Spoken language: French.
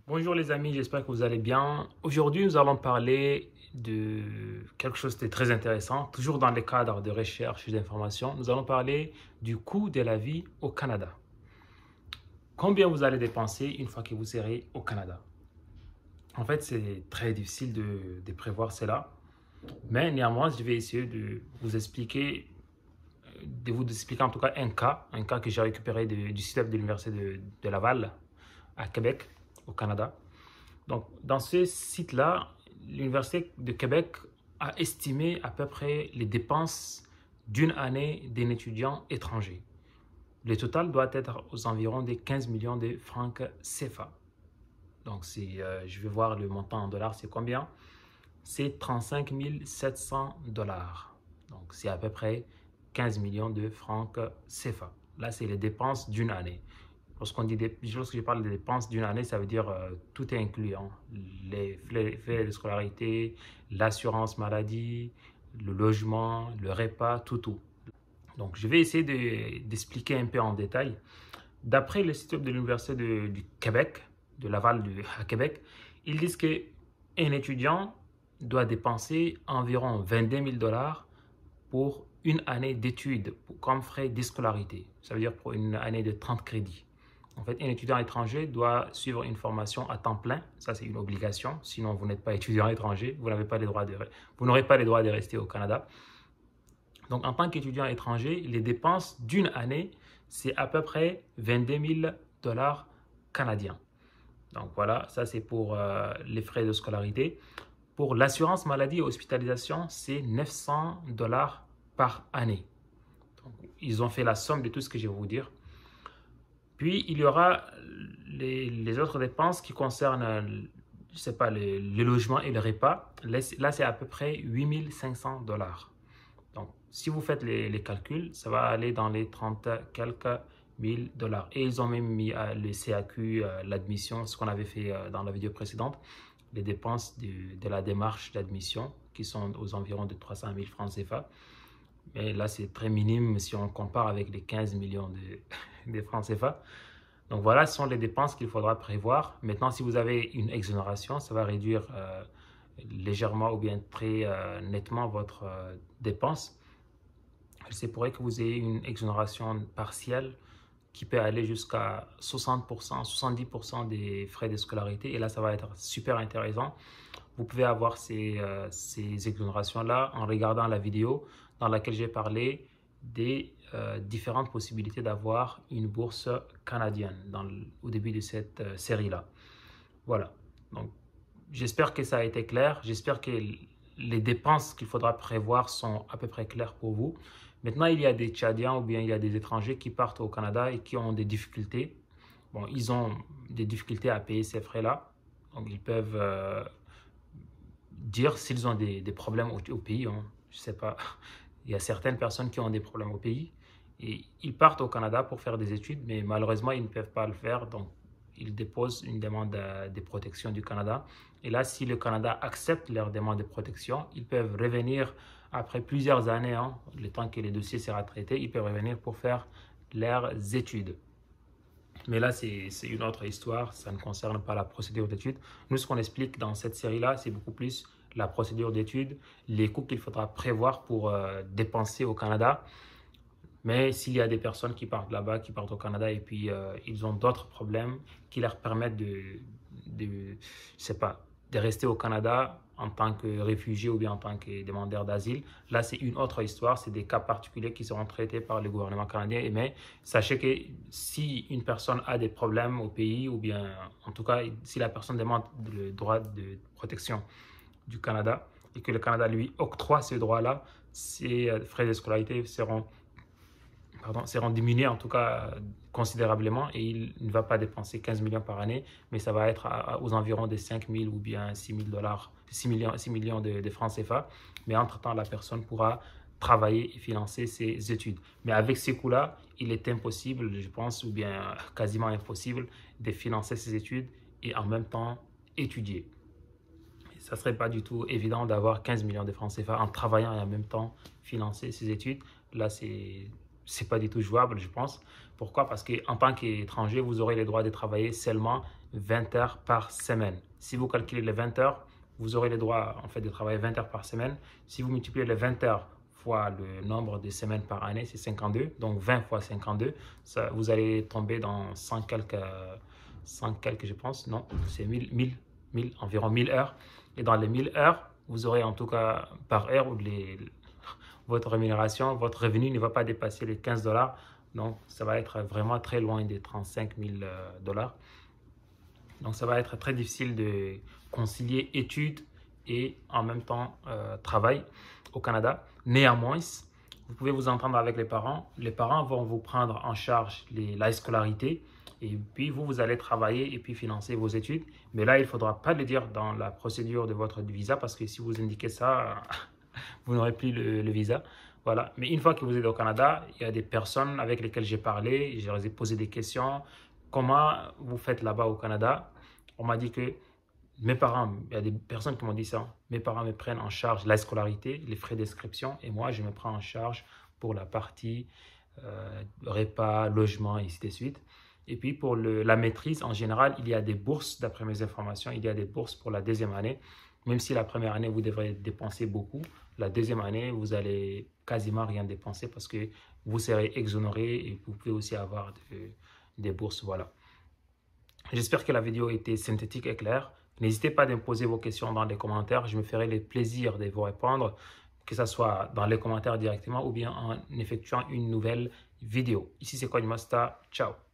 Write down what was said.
Bonjour les amis, j'espère que vous allez bien. Aujourd'hui, nous allons parler de quelque chose de très intéressant, toujours dans le cadre de recherche et d'information. Nous allons parler du coût de la vie au Canada. Combien vous allez dépenser une fois que vous serez au Canada? En fait, c'est très difficile de prévoir cela, mais néanmoins, je vais essayer de vous expliquer en tout cas un cas que j'ai récupéré du site web de l'Université de Laval à Québec, au Canada. Donc, dans ce site-là, l'Université de Québec a estimé à peu près les dépenses d'une année d'un étudiant étranger. Le total doit être aux environs des 15 millions de francs CFA. Donc, je vais voir le montant en dollars, c'est combien? C'est 35 700 dollars. Donc, c'est à peu près 15 millions de francs CFA. Là, c'est les dépenses d'une année. Lorsque je parle de dépenses d'une année, ça veut dire tout est inclus, hein. Les frais de scolarité, l'assurance maladie, le logement, le repas, tout. Donc, je vais essayer d'expliquer un peu en détail. D'après le site web de l'Université du Québec, de Laval à Québec, ils disent qu'un étudiant doit dépenser environ 22 000 dollars pour une année d'études comme frais de scolarité. Ça veut dire pour une année de 30 crédits. En fait, un étudiant étranger doit suivre une formation à temps plein. Ça, c'est une obligation. Sinon, vous n'êtes pas étudiant étranger. Vous n'aurez pas les droits de rester au Canada. Donc, en tant qu'étudiant étranger, les dépenses d'une année, c'est à peu près 22 000 dollars canadiens. Donc, voilà, ça, c'est pour les frais de scolarité. Pour l'assurance maladie et hospitalisation, c'est 900 dollars par année. Donc, ils ont fait la somme de tout ce que je vais vous dire. Puis, il y aura les autres dépenses qui concernent, je sais pas, le logement et le repas. Là, c'est à peu près 8 500 dollars. Donc, si vous faites les calculs, ça va aller dans les 30 quelques mille dollars. Et ils ont même mis le CAQ, l'admission, ce qu'on avait fait dans la vidéo précédente, les dépenses de la démarche d'admission qui sont aux environs de 300 000 francs CFA. Mais là, c'est très minime si on compare avec les 15 millions de francs CFA. Donc voilà, ce sont les dépenses qu'il faudra prévoir. Maintenant, si vous avez une exonération, ça va réduire légèrement ou bien très nettement votre dépense. Il se pourrait que vous ayez une exonération partielle qui peut aller jusqu'à 60%, 70% des frais de scolarité. Et là, ça va être super intéressant. Vous pouvez avoir ces exonérations-là en regardant la vidéo dans laquelle j'ai parlé des différentes possibilités d'avoir une bourse canadienne au début de cette série-là. Voilà. Donc, j'espère que ça a été clair. J'espère que les dépenses qu'il faudra prévoir sont à peu près claires pour vous. Maintenant, il y a des Tchadiens ou bien il y a des étrangers qui partent au Canada et qui ont des difficultés. Bon, ils ont des difficultés à payer ces frais-là. Donc, ils peuvent dire s'ils ont des problèmes au pays, hein. Je ne sais pas. Il y a certaines personnes qui ont des problèmes au pays et ils partent au Canada pour faire des études, mais malheureusement, ils ne peuvent pas le faire. Donc, ils déposent une demande de protection du Canada. Et là, si le Canada accepte leur demande de protection, ils peuvent revenir après plusieurs années, hein, le temps que le dossier sera traité, ils peuvent revenir pour faire leurs études. Mais là, c'est une autre histoire, ça ne concerne pas la procédure d'études. Nous, ce qu'on explique dans cette série-là, c'est beaucoup plus la procédure d'études, les coûts qu'il faudra prévoir pour dépenser au Canada. Mais s'il y a des personnes qui partent là-bas, qui partent au Canada et puis ils ont d'autres problèmes qui leur permettent je sais pas, de rester au Canada en tant que réfugiés ou bien en tant que demandeurs d'asile, là c'est une autre histoire, c'est des cas particuliers qui seront traités par le gouvernement canadien. Mais sachez que si une personne a des problèmes au pays ou bien en tout cas si la personne demande le droit de protection du Canada et que le Canada lui octroie ce droit-là, ses frais de scolarité seront diminués en tout cas considérablement et il ne va pas dépenser 15 millions par année, mais ça va être aux environs des 5 000 ou bien 6 000 dollars, 6 millions de francs CFA. Mais entre-temps, la personne pourra travailler et financer ses études. Mais avec ces coûts-là, il est impossible, je pense, ou bien quasiment impossible de financer ses études et en même temps étudier. Ça ne serait pas du tout évident d'avoir 15 millions de francs CFA en travaillant et en même temps financer ses études. Là, c'est c'est pas du tout jouable, je pense. Pourquoi? Parce qu'en tant qu'étranger, vous aurez le droit de travailler seulement 20 heures par semaine. Si vous calculez les 20 heures, vous aurez le droit en fait de travailler 20 heures par semaine. Si vous multipliez les 20 heures fois le nombre de semaines par année, c'est 52. Donc 20 fois 52, ça, vous allez tomber dans 100 quelques je pense. Non, c'est 1000, environ 1000 heures. Et dans les 1000 heures, vous aurez en tout cas par heure votre rémunération, votre revenu ne va pas dépasser les 15 dollars. Donc, ça va être vraiment très loin des 35 000 dollars. Donc, ça va être très difficile de concilier études et en même temps travail au Canada. Néanmoins, vous pouvez vous entendre avec les parents. Les parents vont vous prendre en charge la scolarité et puis vous allez travailler et puis financer vos études. Mais là, il ne faudra pas le dire dans la procédure de votre visa parce que si vous indiquez ça, vous n'aurez plus le visa. Voilà. Mais une fois que vous êtes au Canada, il y a des personnes avec lesquelles j'ai parlé, je leur ai posé des questions. Comment vous faites là-bas au Canada? On m'a dit que mes parents, il y a des personnes qui m'ont dit ça, mes parents me prennent en charge la scolarité, les frais d'inscription, et moi, je me prends en charge pour la partie repas, logement, et ainsi de suite. Et puis, pour la maîtrise, en général, il y a des bourses, d'après mes informations, il y a des bourses pour la deuxième année. Même si la première année, vous devrez dépenser beaucoup, la deuxième année, vous allez quasiment rien dépenser parce que vous serez exonéré et vous pouvez aussi avoir des bourses. Voilà. J'espère que la vidéo était synthétique et claire. N'hésitez pas à me poser vos questions dans les commentaires. Je me ferai le plaisir de vous répondre, que ce soit dans les commentaires directement ou bien en effectuant une nouvelle vidéo. Ici, c'est Coinmaster. Ciao.